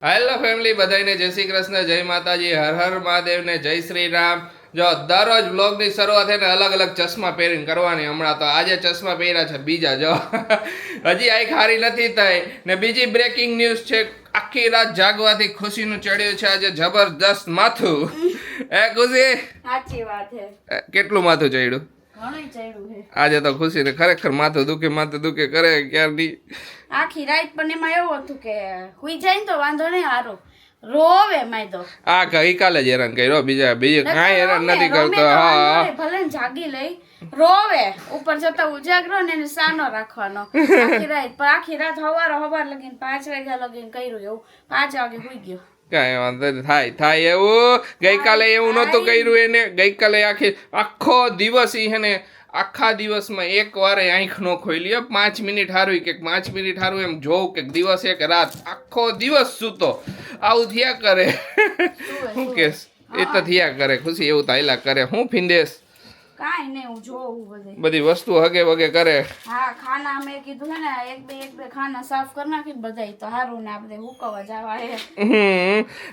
Hello family, બધાને જય શ્રી કૃષ્ણ, જય માતાજી, હર હર મહાદેવ ને જય શ્રી રામ. જો દરરોજ બ્લોગની શરૂઆત છે ને અલગ અલગ ચશ્મા પહેરીને કરવાની. હમણાં તો આજે ચશ્મા પહેર્યા છે બીજા. જો હજી આંખ હારી નથી થઈ ને બીજી બ્રેકિંગ ન્યૂઝ છે. આખી રાત જાગવાથી ખુશીનું ચડ્યું છે આજે જબરદસ્ત માથું. એ ખુશી, સાચી વાત છે. કેટલું માથું ચડ્યું? ઘણું ચડ્યું છે આજે તો ખુશી ને ખરેખર માથું દુખે કરે ક્યારની. આખી રાત પણ એમાં એવું હતું કે હુઈ જાય ને તો વાંધો નહીં, હારું રોવે માયદો. આ ગઈકાલે જ હેરાન કર્યો, બીજે કાંઈ હેરાન નથી કરતો. હા, ભલે ને જાગી લઈ રોવે, ઉપર જતા ઉજાગરો ને એને સાનો રાખવાનો આખી રાત. પણ આખી રાત હવાર લગીને 5 વાગ્યા લગીને કર્યું એવું. 5 વાગે હુઈ ગયો. કાંઈ વાંધો નહીં, થાય એવું. ગઈકાલે એવું નહોતું કર્યું એને. ગઈકાલે આખો દિવસ ઈ હે ને આખા દિવસમાં એક વાર આંખ નો ખોલી. 5 મિનિટ હારું કે 5 મિનિટ હારું એમ જોઉં કે દિવસ એક રાત આખો દિવસ સૂતો. આવું થયા કરે. શું કેસ? એ તો થયા કરે ખુશી, એવું તો હાલ્યા કરે. હું ફિંદેશ કાઈ નહીં, હું જોઉં બધી વસ્તુ હગે વગે કરે. હા, ખાના અમે કીધું છે ને એક બે ખાના સાફ કરી નાખી બધાય તો હારું ને આપણે હુકવા જવા હે.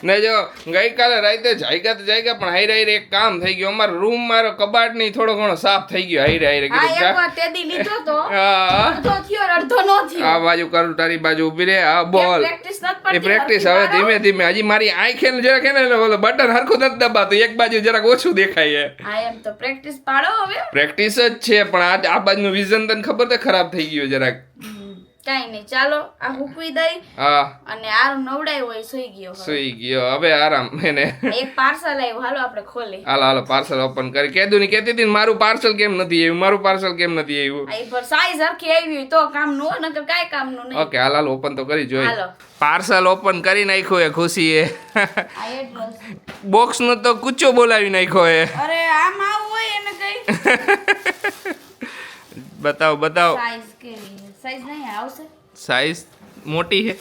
ને જો ગઈકાલે રાતે જાગ્યા પણ હાઈરે એક કામ થઈ ગયું. અમારો રૂમ મારો કબાટ ની થોડો ઘણો સાફ થઈ ગયો હાઈરે. હા, એકવાર તેદી લીધો તો અડધો થયો અડધો નો થયો. આ બાજુ કરું, તારી બાજુ ઊભી રે. આ બોલ પ્રેક્ટિસ નથી પડતી. એ પ્રેક્ટિસ હવે ધીમે ધીમે. હજી મારી આંખે જરાક હે ને બટન હરખું નથી દબાતું, એક બાજુ જરાક ઓછું દેખાય. હા, એમ તો પ્રેક્ટિસ પાડો હવે. પ્રેક્ટિસ જ છે પણ આ બાજુનું વિઝન તને ખબર છે ખરાબ થઈ ગયું જરાક. કાઈ નહીં, ચાલો આ હુકવી દઈ. હા, અને આરું નવડાય હોય સુઈ ગયો હવે આરામ. એને એક પાર્સલ આવ્યું, હાલો આપણે ખોલી. હાલો પાર્સલ ઓપન કરી. કેતી હતી મારું પાર્સલ કેમ નથી આવ્યું. આ પર સાઈઝ હરખી આવી તો કામ નો, નકર કાઈ કામ નું નહીં. ઓકે, હાલ ઓપન તો કરી જોઈ. હાલો, પાર્સલ ઓપન કરી નાખ્યું એ ખુશીએ. આ એડ્રેસ બોક્સ નો તો કૂચો બોલાવી નાખ્યો એ. અરે આમ આવું હોય એને કઈ બતાવ. સાઈઝ કેવી છે? સાઈઝ નહીં આવશે. સાઈઝ મોટી છે.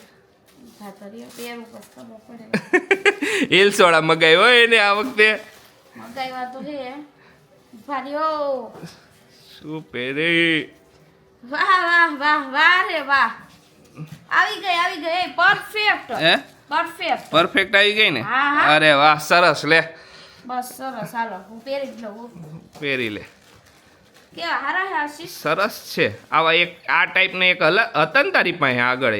ભાતરિયો પેર ઉપર ખબર પડે. હિલ્સ વાળા મગાવ્યો હોય એને આ વખતે. મગાવ્યા તો છે ભારીઓ. શું પહેરે? વાહ રે વાહ. આવી ગઈ પરફેક્ટ. પરફેક્ટ આવી ગઈ ને? હા. અરે વાહ, સરસ. લે બસ સરસ, હાલો હું પહેરી જ લઉં. પહેરી લે. કેવા હારા હે આશીષ? સરસ છે. આવા આ ટાઈપના એક હતા ને તારી પાસે આગળ,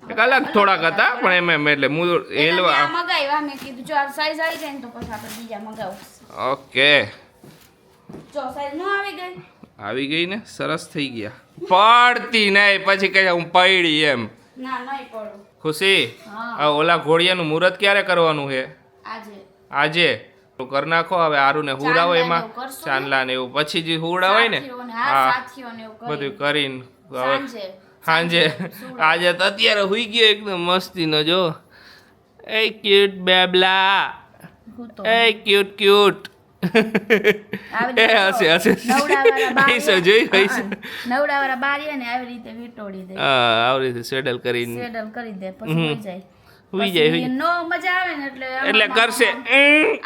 એક અલગ થોડાક હતા પણ એમ એટલે હેલવા મગાવ્યા. મેં કીધું જો આ સાઈઝ આવી જાય ને તો પછી આપણે બીજા મગાવું. ઓકે, જો સાઈઝ નો આવી ગઈ ને? સરસ થઈ ગયા. પડતી નહીં પછી કહે હું પડી એમ. ના નહીં પડું. ખુશી, આ ઓલા ઘોડિયાનું મુહૂર્ત ક્યારે કરવાનું છે? આજે કર નાખો. હવે આરું ને હુડાવો એમાં, ચાંદલા ને એવું પછી જે હુડાવાય ને, હા બધું કરીને હવે સાંજે. આજે તો અત્યારે હુઈ ગયો એકદમ મસ્તીનો. જો એ ક્યુટ બેબલા, એ ક્યુટ. એ હશે જોઈ નવડાવાળા બારીએ ને આવી રીતે વીટોડી દે. હા, આવી રીતે સેડલ કરી દે પછી હોઈ જાય. હુઈ જાય. નો મજા આવે ને એટલે કરશે.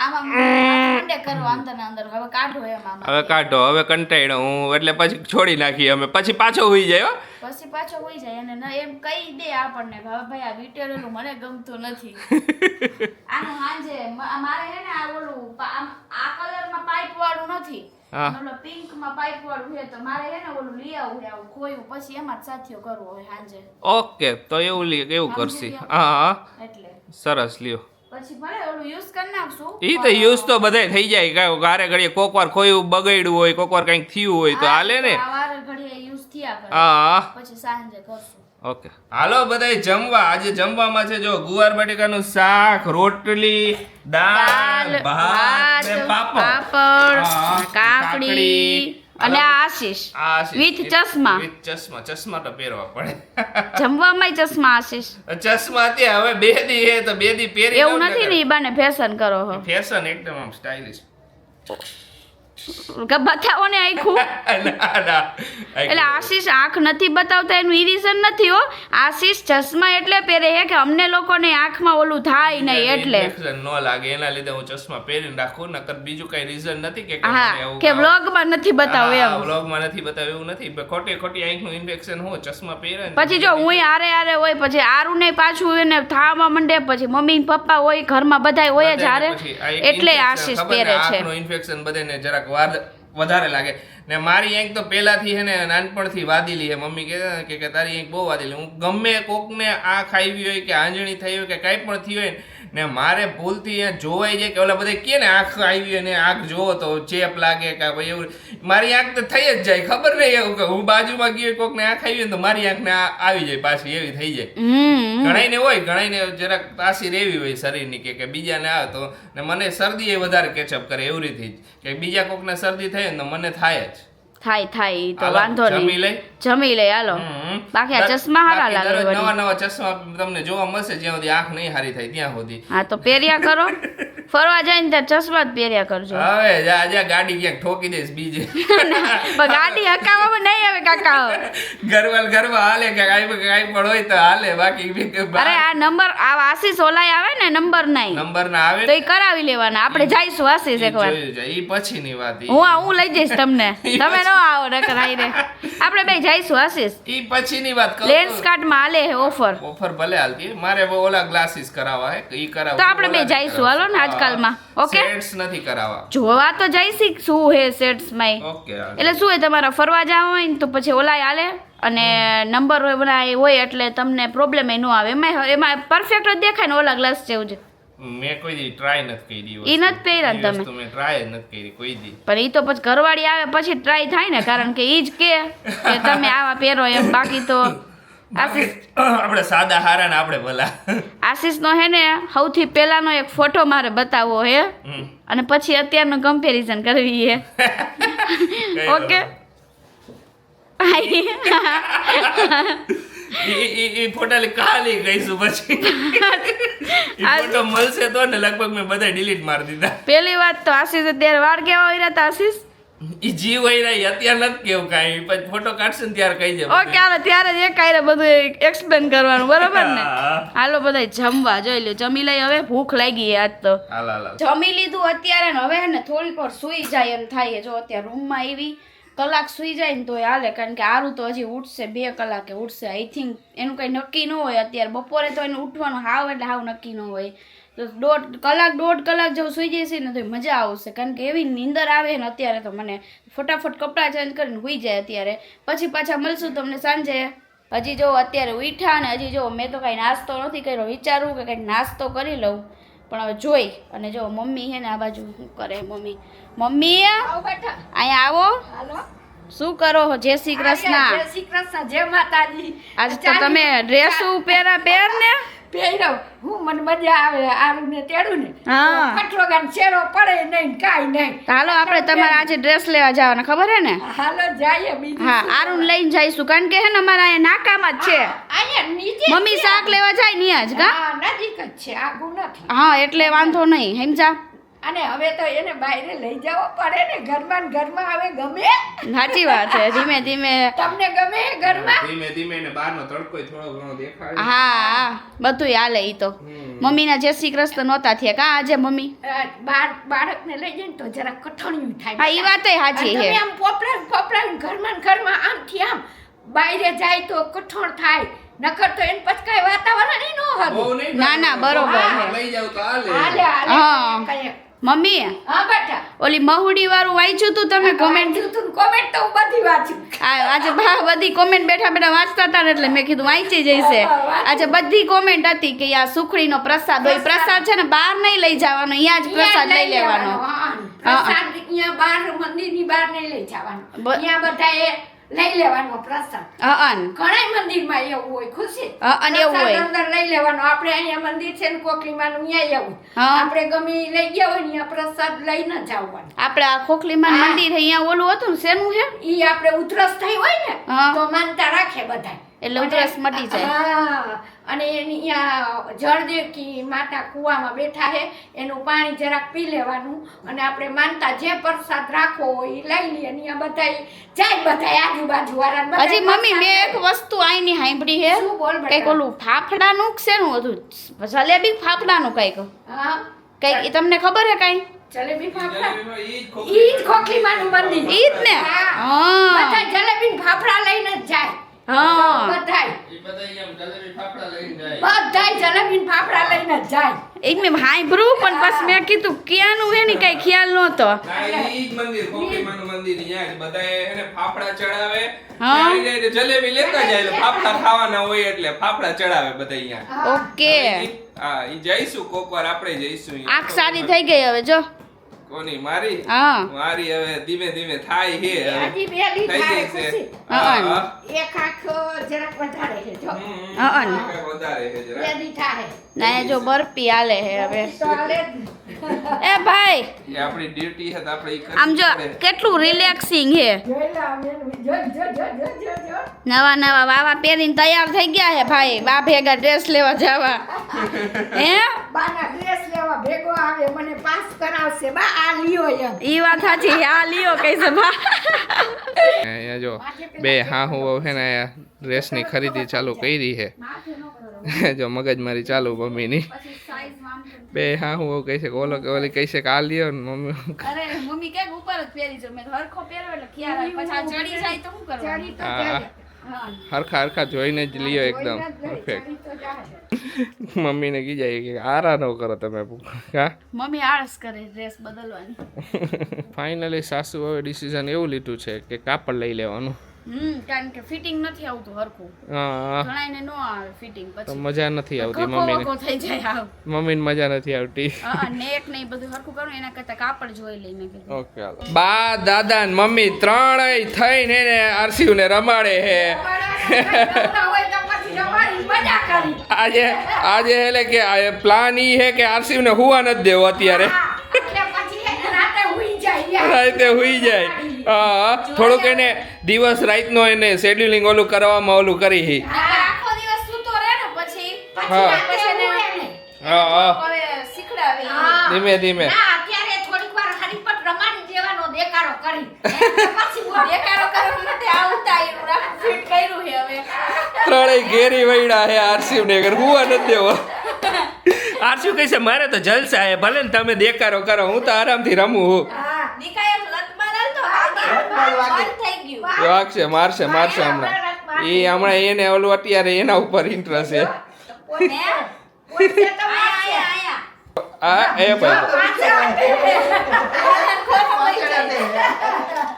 આમાં મંડે કરો અંદર ને અંદર. હવે કાઢો એમ આમાં. હવે કાઢો, હવે કંટાળ્યો હું એટલે પછી છોડી નાખી અમે. પછી પાછો હુઈ જાય. પછી પાછો હોઈ જાય અને એમ કહી દે આપણને હવે ભાઈ આ વીટેલું મને ગમતું નથી. આનું હાંજે મારે હે ને આ ઓલું આ કલરમાં પાઇપ વાળું નથી, ઓલો પિંક માં પાઇપ વાળું છે તો મારે હે ને ઓલું લઈ આવું આવું ખોયું પછી એમાં જ સાથીઓ કરવો હોય હાંજે. ઓકે, તો એવું કરશી. હા, એટલે સરસ લ્યો. પછી ભલે ઓલું યુઝ કરી નાખશું. ઈ તો યુઝ તો બધાય થઈ જાય. કાંઈ ગારે ઘડીએ કોકવાર ખોયું બગડ્યું હોય, કોકવાર કંઈક થયું હોય તો હાલે ને. વારે ઘડીએ યુઝ થયા કરે. હા, પછી સાંજે કરશું. ઓકે, હાલો બધાય જમવા. આજે જમવામાં છે જો ગુવાર બટેકાનું શાક, રોટલી, દાળ, ભાત ને પાપડ, કાકડી અને આશીષ વિથ ચશ્મા. ચશ્મા તો પહેરવા પડે. જમવામાં ચશ્મા આશીષ. ચશ્મા ત્યાં હવે 2 દી હે તો 2 દી પહેરી. એવું નથી ને ઈ બાને ફેશન કરો હો. ફેશન એકદમ આમ સ્ટાઇલિશ. બતાવો ને આખું. એટલે આશીષ આંખ નથી બતાવતા એનું ઈ રીઝન નથી હો. આશીષ ચશ્મા એટલે પહેરે છે કે અમને લોકોને આંખમાં ઓલું થાય નહીં એટલે ન લાગે એના લીધે હું ચશ્મા પહેરીને રાખું, નકર બીજું કઈ રીઝન નથી કે હા કે વ્લોગમાં નથી બતાવું એમ. વ્લોગમાં નથી બતાવ્યું એવું નથી, ખોટી આંખનું ઇન્ફેક્શન હોય ચશ્મા પહેરે. પછી જો હું આરે હોય પછી આરું ને પાછું એને થાવા માંડે, પછી મમ્મી ને પપ્પા હોય ઘરમાં બધા હોય જ હારે, એટલે આશીષ પહેરે છે. આંખનું ઇન્ફેક્શન બધાને જરાક વધારે લાગે ને. મારી આંખ તો પહેલાથી હે ને નાનપણથી વાદેલી હે. મમ્મી કહે કે તારી આંખ બહુ વાદેલી. હું ગમે કોકને આંખ આવી હોય કે આંજણી થઈ હોય કે કાંઈ પણ થયું હોય ને મારે ભૂલથી જોવાઈ જાય કે ઓલા બધા કે ને આંખ આવી હોય ને આંખ જોવો તો ચેપ લાગે કે ભાઈ એવું, મારી આંખ તો થઈ જ જાય. ખબર નહીં એવું કે હું બાજુમાં ગયો કોકને આંખ આવી હોય તો મારી આંખને આવી જાય પાછી, એવી થઈ જાય. ઘણાઈને હોય, ઘણાઈને જરાક તાસીર એવી હોય શરીરની કે બીજાને આવે તો. ને મને શરદી એ વધારે કેચઅપ કરે એવી રીતે જ કે બીજા કોકને શરદી થાય ને તો મને થાય જ. થાય તો વાંધો નહીં, જમી લઈ હાલો. બાકી આ ચશ્મા હારા લાગે. નવા ચશ્મા તમને જોવા મળશે જ્યાં સુધી આંખ નહીં હારી થાય ત્યાં સુધી. હા તો પહેર્યા કરો, ફરવા જાય ને ત્યાં ચશ્મા જ પહેર્યા કરજો. હવે જા ગાડી ક્યાંક ઠોકી દઈશ બીજે. ગાડી હકાવવામાં નહીં આવે કાકા. ઘરમાં હાલે કે કાંઈ પણ હોય તો હાલે, બાકી અરે આ નંબર આ આશીષ ઓલાય આવે ને નંબર ના આવે તો એ કરાવી લેવાના. આપણે જઈશું આશીષ એકવાર, ઈ પછીની વાત. હું લઈ જઈશ તમને, તમે ન આવો નકર આઈને. આપણે બે જઈશું આશીષ, ઈ પછીની વાત. લેન્સ કાર્ડ માં હાલે હે ઓફર ભલે હાલતી. મારે ઓલા ગ્લાસીસ કરાવવા હે, ઈ કરાવ તો આપણે બે જઈશું હાલો ને આજકાલમાં. ઓકે સેટ્સ નથી કરાવવા, જોવા તો જઈશી શું હે સેટ્સ માં. ઓકે એટલે શું હે તમારા ફરવા જવા હોય ને તો પછી ઓલાય હાલે અને નંબર હોય એટલે તમને પ્રોબ્લેમ ન આવે. એમાં પરફેક્ટ જ દેખાય ને ઓલા ગ્લાસ જેવું જ. મેં કોઈ દી ટ્રાય નથી કરી. ઈ નથી પહેર્યા તમે? મેં ટ્રાય નથી કરી કોઈ દી. પણ ઈ તો પછી ઘરવાળી આવે પછી ટ્રાય થાય ને, કારણ કે ઈ જ કે તમે આવા પહેરો એમ. બાકી તો આપણે સાદા હારા ને આપણે ભલા. આશીષ નો હે ને સૌથી પહેલાનો એક ફોટો મારે બતાવવો હે અને પછી અત્યારનું કમ્પેરિઝન કરવી હે. ઓકે ઈ ફોટા ખાલી ગઈશું પછી ફોટો મળશે તો ને લગભગ મેં બધા ડિલીટ મારી દીધા. પહેલી વાત તો આશીષ અત્યારે વાળ કેવા હોય રહ્યા આશીષ? ઈ જીવ હોય રહી અત્યારે નથી કેવું કાંઈ, પછી ફોટો કાઢશે ને ત્યારે કહી દે. ઓકે હાલો ત્યારે જ એક આયરે બધું એક્સપ્લેન કરવાનું, બરોબર ને? હાલો બધા જમવા જોઈ લ્યો. જમી લઈ, હવે ભૂખ લાગી આજ તો. જમી લીધું અત્યારે ને હવે ને થોડીક વાર સુઈ જાય એમ થાય. જો અત્યારે રૂમમાં આવી કલાક સુઈ જાય ને તો હાલે, કારણ કે આરું તો હજી ઉઠશે 2 કલાકે ઉઠશે આઈ થિંક. એનું કંઈ નક્કી ન હોય અત્યારે. બપોરે તો એને ઉઠવાનું હાવ એટલે હાવ નક્કી ન હોય. તો 1.5 કલાક જેવું સુઈ જશે ને તો મજા આવશે, કારણ કે એવી નીંદર આવે ને અત્યારે તો મને ફટાફટ કપડાં ચેન્જ કરીને સુઈ જાય અત્યારે. પછી પાછા મળશું તમને સાંજે. હજી જો અત્યારે ઉઠ્યા ને હજી જો મેં તો કાંઈ નાસ્તો નથી કર્યો. વિચારું કે કંઈક નાસ્તો કરી લઉં, પણ હવે જોઈ. અને જો મમ્મી હે ને આ બાજુ શું કરે મમ્મી અહીંયા આવો. શું કરો? જય શ્રી કૃષ્ણ. જય શ્રી કૃષ્ણ, જય માતાજી. આજ તો તમે ડ્રેસ પહેર ને પહેરો હું મને મજા આવે આરું ને તેડું ને. કટરો ગાન શેરો પડે નહીં કાઈ નહીં. હાલો આપણે તમારે આજે ડ્રેસ લેવા જવાના, ખબર હે ને? હાલો જઈએ બીજું. હા આરું લઈને જઈશું, કારણ કે હે ને અમારા અહીંયા નાકામાં જ છે. અહીંયા નીચે મમ્મી શાક લેવા જાય ને જ કા? નજીક જ છે, આગું નથી. હા એટલે વાંધો નહીં સમજા. અને હવે તો એને બહાર લઈ જવો પડે ને, ઘરમાં હવે ગમે. સાચી વાત છે. ધીમે ધીમે તમને ગમે ઘરમાં? ધીમે ધીમે ને બહારનો તડકો થોડો ઘણો દેખાય. હા બધુંય હાલે. ઈ તો મમ્મીના જય શ્રી કૃષ્ણ નહોતા થયા કા આજે મમ્મી? બાળકને લઈ જઈને તો જરા કઠણિયું થાય. હા ઈ વાતય સાચી છે. આમ પોપડાવીને ઘરમાં આમથી આમ બહાર જાય તો કઠણ થાય, નકર તો એને પછી કઈ વાતાવરણ ન હતું. ના બરોબર છે. લઈ જાવ તો હાલે. હા મમ્મી હા બેટા ઓલી મહુડી વાળું વાંચ્યું તું તમે? કોમેન્ટ તો હું બધી વાંચું. આજે બધી કોમેન્ટ બેઠા વાંચતા હતા ને એટલે મેં કીધું વાંચી જઈશે. આજે બધી કોમેન્ટ હતી કે આ સુખડીનો પ્રસાદ હોય. પ્રસાદ છે ને બહાર નહીં લઈ જવાનો, અહીંયા જ પ્રસાદ લઈ લેવાનો. પ્રસાદ અહીંયા બહાર મંદિરની બહાર નહીં લઈ જવાનો, અહીંયા બધાએ લઈ લેવાનો પ્રસાદ. ઘણા મંદિરમાં એવું હોય ખુશી, અને એવું હોય અંદર લઈ લેવાનો. આપણે અહીંયા મંદિર છે ને કોકલીમાનું અહીંયા એવું આપણે ગમે લઈ ગયા હોય ને પ્રસાદ લઈ ન જવાનું. આપણે આ ખોખલીમાન મંદિર અહીંયા ઓલું હતું ને શેનું છે ઈ આપણે ઉધરસ થઈ હોય ને તો માનતા રાખે બધા, એટલે ઉધરસ મટી જાય. હા અને એની અહીંયા જળદેવકી માતા કૂવામાં બેઠા છે, એનું પાણી જરાક પી લેવાનું અને આપણે માનતા જે પ્રસાદ રાખવો હોય એ લઈ લઈએ. અહીંયા બધાય જાય, બધાય આજુબાજુ વાળા. હજી મમ્મી મેં એક વસ્તુ આઈની સાંભળી હે, શું બોલ બેટા? કઈક ઓલું ફાફડાનું શેનું હતું, જલેબી ફાફડાનું કઈક હા, કઈક તમને ખબર હે કઈ? જલેબી ફાફડા જલેબીમાં ઈ જ ઈ જ ખોખીમાનું મંદિર. ઈ જ ને? હા. હા બધા જલેબી ને ફાફડા લઈને જ જાય. હા. બધાય ઈ બધાય આમ જલેબી ફાફડા લઈને જાય. બધાય જલેબી ને ફાફડા લઈને જ જાય. એક મેં સાંભળ્યું પણ પછી મેં કીધું ક્યાંનું હે ને કઈ ખ્યાલ નહોતો. ના, ઈ જ મંદિર, ખોખરીમાનું મંદિર. અહીંયા જ બધાય એને ફાફડા ચડાવે. હા. આવી જાય એટલે જલેબી લેતા જાય એટલે ફાફડા ખાવાના હોય એટલે ફાફડા ચડાવે બધા અહીંયા. ઓકે હા, ઈ જઈશું કોક વાર, આપણે જઈશું અહીંયા. આંખ સારી થઈ ગઈ હવે જો. કોની? મારી? હા મારી હવે ધીમે ધીમે થાય છે હવે. હજી બેલી થઈ થાય ગઈ છે. ખુશી. હા, હા. હા. એક આંખ જરાક વધારે છે જો. હા. કાંઈક વધારે છે જરા. બેલી થાય. ના એ જો બરફી હાલે હે હવે. તો હાલે જ. એ ભાઈ એ આપણી ડ્યુટી છે તો આપણે ઈ કરવી આમ જો પડે. કેટલું રિલેક્સિંગ હે. જોઈ લે આ બેન, જો. નવા નવા વાવા પહેરીને તૈયાર થઈ ગયા હે ભાઈ, બા ભેગા ડ્રેસ લેવા જવા. હે બાના ડ્રેસ લેવા ભેગો આવે, મને પાસ કરાવશે. બા આ લ્યો એમ. ઈ વાત સાચી, આ લ્યો કઈ છે બા. અહીંયા જો બે હા હું છે ને ડ્રેસની ખરીદી ચાલુ કરી છે. જો મગજમારી ચાલુ મમ્મીની. બે હા હું કહે છે કે ઓલો કે ઓલી કહે છે કે આ લ્યો ને મમ્મી અરે મમ્મી કે ઉપર જ પહેરી છે, મેં હરખો પહેરો એટલે ખ્યાલ આવે, પછી આ ચડી જાય તો શું કરવાનું? ચડી તો હા. જાય. હરખા હરખા જોઈને જ લ્યો એકદમ પરફેક્ટ. ચડી તો જાય. મમ્મીને કી જાય કે આરા ન કરો તમે. હા મમ્મી આળસ કરે ડ્રેસ બદલવાની. ફાઇનલી સાસુ હવે ડિસિઝન એવું લીધું છે કે કાપડ લઈ લેવાનું. કારણ કે ફિટિંગ નથી આવતું હરખું, હા, ઘણાયને નો આવે ફિટિંગ, તો પછી મજા નથી આવતી ગગો મમ્મીને. વગો થઈ જાય આવ. મમ્મીને મજા નથી આવતી. નેક ને ઈ બધું હરખું કરું એના કરતા કાપડ જોઈ લઈ મેં કીધું. ઓકે હાલો. બા દાદા ને મમ્મી ત્રણેય થઈને ને આરસીયુ ને રમાડે હે. નવરા હોય તો પછી રમાડી મજા કરી. આજે એટલે કે પ્લાન ઈ હે કે આરસીયુ ને હુવા નથી દેવો અત્યારે. એટલે પછી એને રાતે હુઈ જાય. રાતે હુઈ જાય. હા, થોડુંક એને દિવસ રાતનો એને શેડ્યુલિંગ ઓલું કરવામાં ઓલું કરી હી. આખો દિવસ સૂતો રહે ને પછી હા. રાતે હુએ નહીં. હા, હવે શીખડાવી. હા. ધીમે ધીમે. ના, અત્યારે થોડીક વાર હરીપટ રમાડી દેવાનો દેકારો કરી. પછી બોલ. દેખાડો કરવા માટે આવતા એવું રાખું ફિટ કર્યું છે હવે. ત્રણેય ઘેરી વૈડા હે આરસીયુ ને ઘર હુવા નથી દેવો. આરસીયુ કહે છે મારે તો જલસા હે, ભલે ને તમે દેકારો કરો, હું તો આરામથી રમું હું. હા. દીકાએ લતમાં રાલ તો બંધ થઈ ગયું. વાગશે, મારશે હમણાં. એ હમણાં એને ઓલું અત્યારે એના ઉપર ઇન્ટરેસ્ટ છે. પોતે પોતે તો આયા આયા આ એ ભાઈ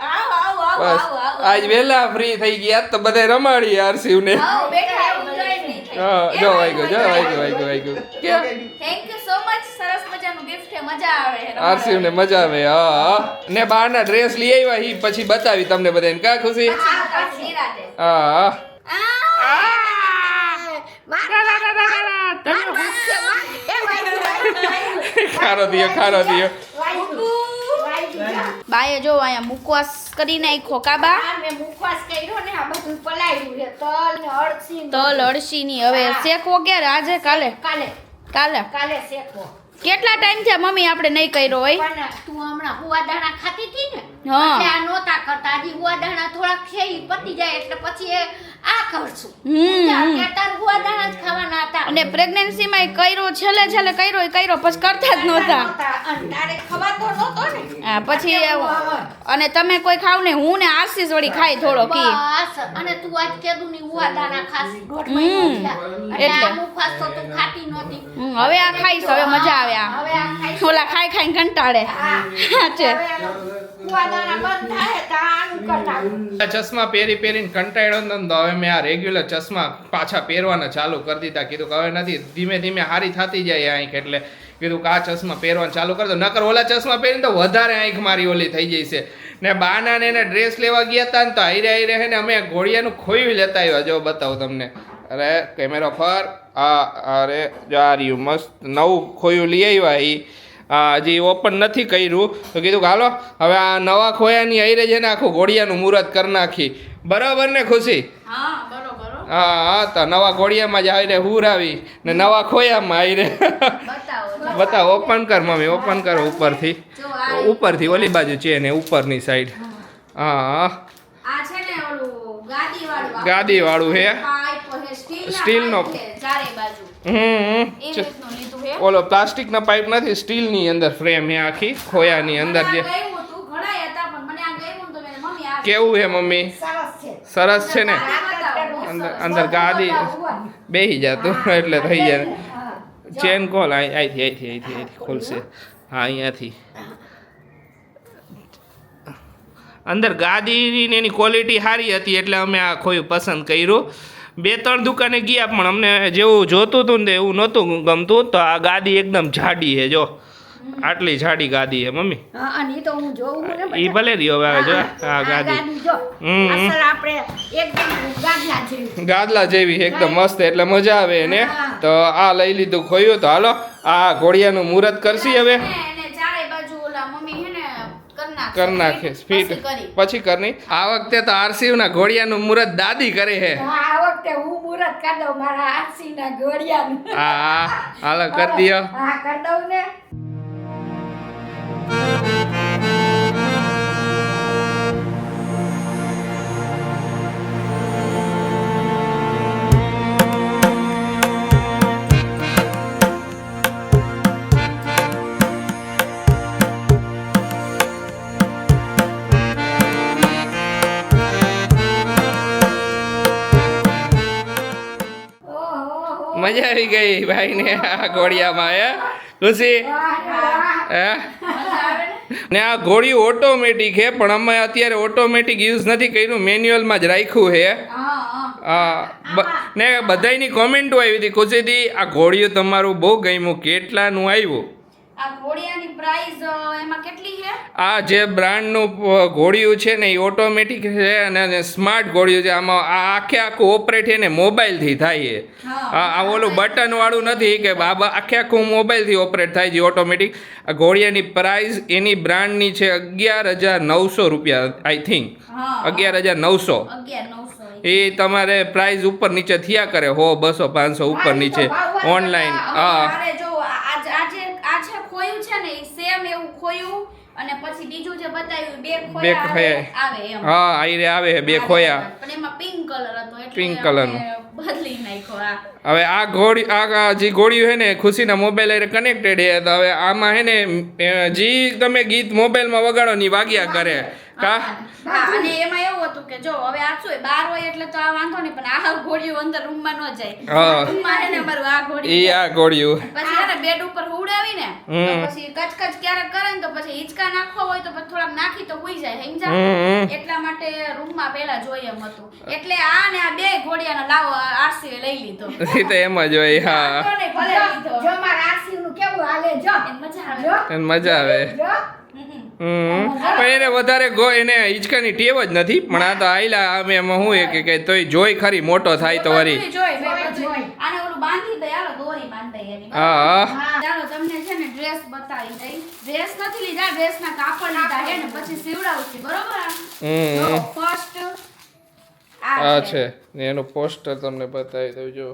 આવ આવ આવ બસ આવ આજ વેલા ફ્રી થઈ ગયા તો બધા રમાડી આરસીયુ ને. આવ બેઠા એન્જોય નહીં થઈ. હા, જો વાગ્યું. ક્યાં થેન્ક યુ સો મચ, સરસ મજાનું ગિફ્ટ છે, મજા આવે. આરસીયુ ને મજા આવે. હા, ને બહારના ડ્રેસ લઈ આવ્યા ઈ પછી બતાવી તમને બધાને. કા ખુશી? હા. ખારો દિયો. બાએ જો અહીંયા મુકવાસ કરી નાખ્યો કાબા. મેં મુખવાસ કર્યો ને આ બધું પલાળ્યું છે. તલ ને અળસી ને તલ અળસીની હવે શેકવો ક્યારે? આજે કાલે? કાલે શેકવો. કેટલા ટાઈમ થયા મમ્મી આપણે નહીં કર્યો હોય? પણ તું હમણાં હુવાદાણા ખાતી હતી ને, હા. એટલે આ નહોતા કરતા. હજી હુવાદાણા થોડાક છે ઈ પતી જાય એટલે પછી આ કરશું. અત્યારે તાર હુવાદાણા જ ખાવાના હતા. અને પ્રેગ્નન્સી માં કર્યો, છેલ્લે કર્યો પછી કરતા જ નહોતા. અને તારે ખવાતો નહોતો ને. હા, પછી અને તમે કોઈ ખાવ ને, હું ને આશીષ વળી ખાઈ થોડો કી. બસ. અને તું આજ કેદું ની હુવાદાણા ખાસી 1.5 મહિનો થયા. એટલે આ મુખવાસ તો તું ખાતી નહોતી. હવે આ ખાઈશ, હવે મજા આવે. આ હવે આ ખાઈશ. ઓલા ખાઈ કંટાળે. હા. છે હવે હુવાદાણા બંધ થાય તો આનું કરતા. ચશ્મા પહેરીને કંટાળ્યો ને તો હવે મેં આ રેગ્યુલર ચશ્મા પાછા પહેરવાના ચાલુ કરી દીધા. કીધું કે હવે નથી, ધીમે ધીમે હારી થતી જાય આંખ, એટલે કીધું કે આ ચશ્મા પહેરવાનું ચાલુ કરી દો. નકર ઓલા ચશ્મા પહેરીને તો વધારે આંખ મારી ઓલી થઈ જાય છે. ને બાના ને એને ડ્રેસ લેવા ગયા હતા ને તો હારે હે ને અમે ઘોડિયાનું ખોયું લેતા આવ્યા. જો બતાવું તમને. અરે કેમેરો ફર. અરે જો આ રહ્યું મસ્ત નવું ખોયું લઈ આવ્યા. હજી ઓપન નથી કર્યું તો કીધું કે હાલો હવે આ નવા ખોયાની હારે છે ને આખું ઘોડિયાનું મુહૂર્ત કરી નાખી. બરાબર ને ખુશી? હા બરોબર. હા તો નવા ઘોડિયામાં જ આવીને હુરાવી ને નવા ખોયામાં આવીને બતાવો બતાવો ઓપન કર મમ્મી ઓપન કરો ઉપરથી જો આ ઉપરથી ઓલી બાજુ છે ને ઉપરની સાઈડ હા આ છે ને ઓલું ગાદી વાળું ગાદી વાળું હે પાઇપ હે સ્ટીલનો. સ્ટીલનો ચારે બાજુ એ રીતનું લીધું હે ઓલો પ્લાસ્ટિકના પાઇપ નથી સ્ટીલની અંદર ફ્રેમ હે આખી ખોયાની અંદર જે મને આ ગમ્યું હતું, ઘણાય હતા પણ મને આ ગમ્યું તો મેં મમ્મી આ કેવું હે મમ્મી સરસ છે સરસ છે ને બતાવો. અંદર અંદર ગાદી બેહી જાતું એટલે થઈ જાય ચેન કોલ અહીંથી ખોલશે હા અહીંયાથી અંદર ગાદીની ને એની ક્વોલિટી સારી હતી એટલે અમે આ ખોયું પસંદ કર્યું 2-3 દુકાને ગયા પણ અમને જેવું જોતું હતું ને એવું નહોતું ગમતું તો આ ગાદી એકદમ જાડી છે જો આટલી જાડી ગાદી છે મમ્મી હા અને ઈ તો હું જોઉં ને ઈ ભલે રહ્યો હવે જો આ ગાદી જો હમ. અસલ આપણે એકદમ ગાદલા જેવી ગાદલા જેવી એકદમ મસ્ત એટલે મજા આવે એને હા. તો આ લઈ લીધું ખોયું તો હાલો આ ઘોડિયાનું મુહૂર્ત કરશી હવે એને ચારે બાજુ ઓલા મમ્મી હે ને કર નાખે સ્પીડ પછી કરી. પછી કરની આ વખતે તો આરસીયુના ઘોડિયાનું મુહૂર્ત દાદી કરે છે હા આ વખતે હું મુરત કરી દઉં મારા આરસીના ઘોડિયાનું હા હાલો કરી દ્યો હા કરી દઉં ને ઓહો મજા આવી ગઈ ભાઈને આ ઘોડિયામાં હે ખુશી હે ને આ ઘોડિયું ઓટોમેટિક છે પણ અમે અત્યારે ઓટોમેટિક યુઝ નથી કર્યું મેન્યુઅલમાં જ રાખ્યું છે ને બધાયની કોમેન્ટો આવી હતી ખુશીથી આ ઘોડિયું તમારું બહુ ગમ્યું કેટલાનું આવ્યું આ ઘોડિયાની પ્રાઇસ એમાં કેટલી છે આ જે બ્રાન્ડનું ઘોડિયું છે ને એ ઓટોમેટિક છે અને સ્માર્ટ ઘોડિયું છે આમાં આ આખું ઓપરેટ છે ને મોબાઈલથી થાય છે આ ઓલું બટન વાળું નથી કે આખે આખું મોબાઈલથી ઓપરેટ થાય છે ઓટોમેટિક આ ઘોડિયાની પ્રાઇસ એની બ્રાન્ડની છે 11,900 રૂપિયા આઈ થિંક 11,900 11,900 એ તમારે પ્રાઇસ ઉપર નીચે થયા કરે 100 200 500 ઉપર નીચે ઓનલાઈન હા અરે જો આજે આ છે ખોયું છે ને એ સેમ એવું ખોયું અને પછી બીજું જે બતાવ્યું બે બે ખોયા ખોયા. આવે એમ હા આઈ આવે છે બે ખોયા પણ એમાં પિંક કલર હતો એટલે Pink colour નો. અમે બદલી નાખ્યો આ હવે આ ઘોડી આ જે ઘોડિયું છે ને ખુશીના મોબાઈલ હારે કનેક્ટેડ છે તો હવે આમાં છે ને જે તમે ગીત મોબાઈલમાં વગાડો ની વાગ્યા કરે કા હા અને એમાં એવું હતું કે જો હવે આ શું હોય, બહાર હોય એટલે તો આ વાંધો નહીં પણ આ ઘોડિયું અંદર રૂમમાં ન જાય હા. રૂમમાં છે ને અમારું આ એ ઘોડિયું આ ઘોડિયું પછી એને બેડ ઉપર હુડાવીને તો પછી કચકચ ક્યારેક કરે ને તો પછી હિંચકા નાખવો હોય તો પછી થોડાક નાખી તો હુઈ જાય સમજા એટલા માટે રૂમમાં પહેલા જોઈએ એમ હતું એટલે આ ને આ બે ઘોડિયાનો લાવો આરસી લઈ લીધો એ તો એમ જ હોય હા વાંધો નહીં, ભલે લીધો જો મારા આરસીનું કેવું હાલે જો એને મજા આવે જો એને મજા આવે જો પણ એને વધારે એને હિંચકાની ટેવ જ નથી પણ આ તો આયલા અમે એમાં શું કે તોય જોઈ ખરી મોટો થાય તો વરી જોઈ આને ઓલું બાંધી દે હાલો દોરી બાંધી એની હા ચાલો તમને છે ને ડ્રેસ બતાવી દઈ ડ્રેસ નથી લીધા ડ્રેસ ના કાપડ લીધા હે ને પછી સીવડાવશું બરોબર ફર્સ્ટ આ છે ને એનું પોસ્ટર તમને બતાવી દઉં જો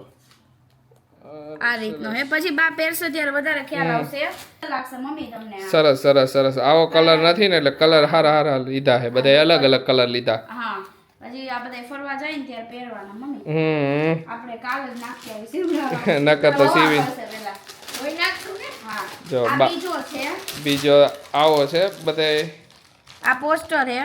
આ રીતનો હે પછી બા પહેરશે ત્યારે વધારે ખ્યાલ આવશે લાગશે મમ્મી તમને આ. સરસ સરસ સરસ આવો કલર નથી ને એટલે કલર હારા હારા લીધા છે બધા અલગ અલગ કલર લીધા હા પછી આ બધા ફરવા જાય ને ત્યારે પહેરવાના મમ્મી આપણે કાલ જ નાખી આવી સીવડાવવા નકર તો સીવી કોઈ નાખશું ને હા જો આ બીજો છે બીજો આવો છે બધે આ પોસ્ટર હે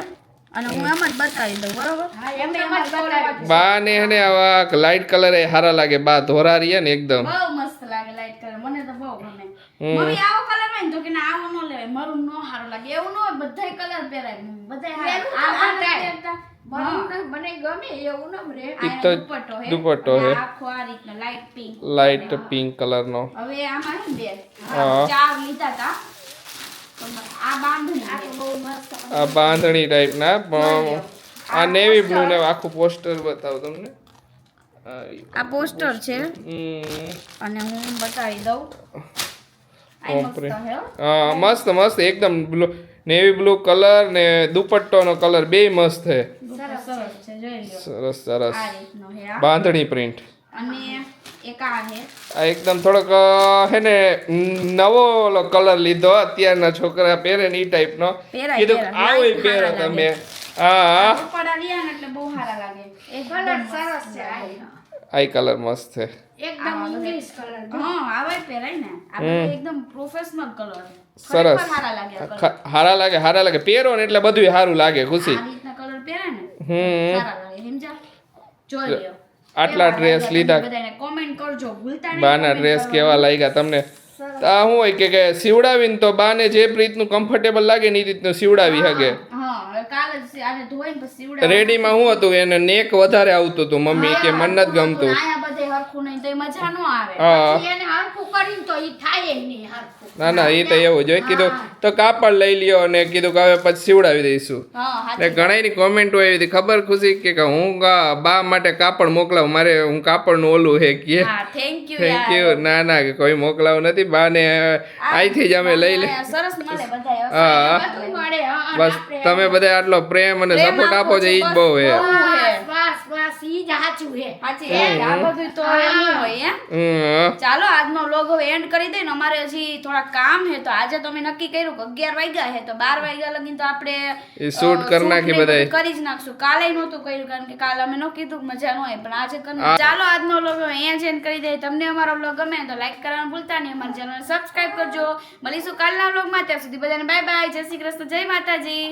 અને હું એમ જ બતાવી દઉં બરોબર હા એમ જ બતાવી બા ને એને આવા લાઈટ કલર એ હારા લાગે બા ધોરા રીએ ને એકદમ બહુ મસ્ત લાગે લાઈટ કલર મને તો બહુ ગમે મમ્મી આવો કલર હોય ને તો કે ના આવો ન લેવાય મરૂન નો સારો લાગે એવું ન હોય બધાય કલર પહેરાય બધાય આ પહેરતા મને ગમે એવું ન રે એક તો દુપટ્ટો હે દુપટ્ટો હે. આખો આ રીતનો light pink light pink colour નો હવે આમાં હે ને બે હા. ચાર લીધા તા આ બાંધણી છે. બહુ મસ્ત આ બાંધણી ટાઈપ ના પણ આ નેવી બ્લુ ને આખું પોસ્ટર બતાવું તમને આ પોસ્ટર છે હમ. અને હું બતાવી દઉં આ મસ્ત હે હો. હા મસ્ત મસ્ત એકદમ નેવી બ્લુ કલર ને દુપટ્ટોનો કલર બેય મસ્ત છે. સરસ છે જોઈ લ્યો સરસ સરસ આ રીતનો હે આ. બાંધણી પ્રિન્ટ. અને એક આ હે આ એકદમ થોડોક હે ને નવો ઓલો કલર લીધો અત્યારના છોકરા પહેરે ને ઈ ટાઈપનો. પહેરાય, કીધું પહેરાય. આવો Light પહેરો સારા તમે. લાગે. હા દુપટ્ટા રહ્યા ને એટલે બહુ સારા લાગે કલર સરસ છે આઈ કલર મસ્ત છે. એકદમ ઇંગ્લિશ કલર હા આવા પહેરાય ને આ બધા એકદમ પ્રોફેશનલ કલર સરસ. સારા લાગે આ colour. હારા લાગે પહેરો ને એટલે બધું સારું લાગે ખુશી. આ રીતના કલર પહેરાય ને હમ સારા લાગે સમજ્યા જોઈ લ્યો આટલા કેવા ડ્રેસ લાગ્યા લીધા. તમે બધાને કોમેન્ટ કરજો ભૂલતા નહીં બાના comment ડ્રેસ કરવાનું. કેવા લાગ્યા તમને? આ શું હોય કે સીવડાવીને તો બાને જે રીતનું કમ્ફર્ટેબલ લાગે ને એ રીતનું સીવડાવી શકે. હા હવે કાલે જ આને ધોઈને પછી સીવડાવવાનું. રેડીમાં શું હતું એને નેક વધારે આવતું હતું મમ્મી કે મને નથી ગમતું. આયા બધે હરખું નહીં તો એ મજા ન આવે હા એને હરખું કરીને તો ઈ થાય નહીં હરખું. ના ના એ તો એવું જ હોય. કીધું તો કાપડ લઈ લ્યો અને કીધું કે હવે પછી સીવડાવી દઈશું. હા ને હાચી. ઘણાની કોમેન્ટો આવી હતી ખબર ખુશી કે હું બા માટે કાપડ મોકલાવું મારે હું કાપડનું ઓલું હે કે હા થેન્ક યુ થેન્ક યુ. ના ના કે કોઈ મોકલાવું નથી બાને અહીંથી જ અમે લઈ લે. સરસ મળે બધાય હા બધું મળે હા, બસ તમે બધા આટલો પ્રેમ અને સપોર્ટ આપો છો એ જ બહુ હે. બસ ઈ જ સાચું હે સાચી આ બધું તો એવું હોય હમ ચાલો આજનો વ્લોગ હવે એન્ડ કરી દઈએ ને અમારે હજી થોડા કામ હે તો આજે તો અમે નક્કી કર્યું કે 11 વાગ્યા હે તો 12 વાગ્યા લગીને તો આપણે એ શૂટ કરી નાખી ને બધું બધાય. કરી જ નાખશું કાલે નહોતું કર્યું કારણ કે કાલે અમે ન કીધું કે મજા ન હોય પણ આજે કરી ચાલો આજનો વ્લોગ અહીંયા જ એન્ડ કરી દઈએ તમને અમારો વ્લોગ ગમે તો લાઈક કરવાનું ભૂલતા નહીં અમારી ચેનલને સબસ્ક્રાઇબ કરજો મળીશું કાલના વ્લોગમાં ત્યાં સુધી બધાને બાય બાય જય શ્રી કૃષ્ણ જય માતાજી.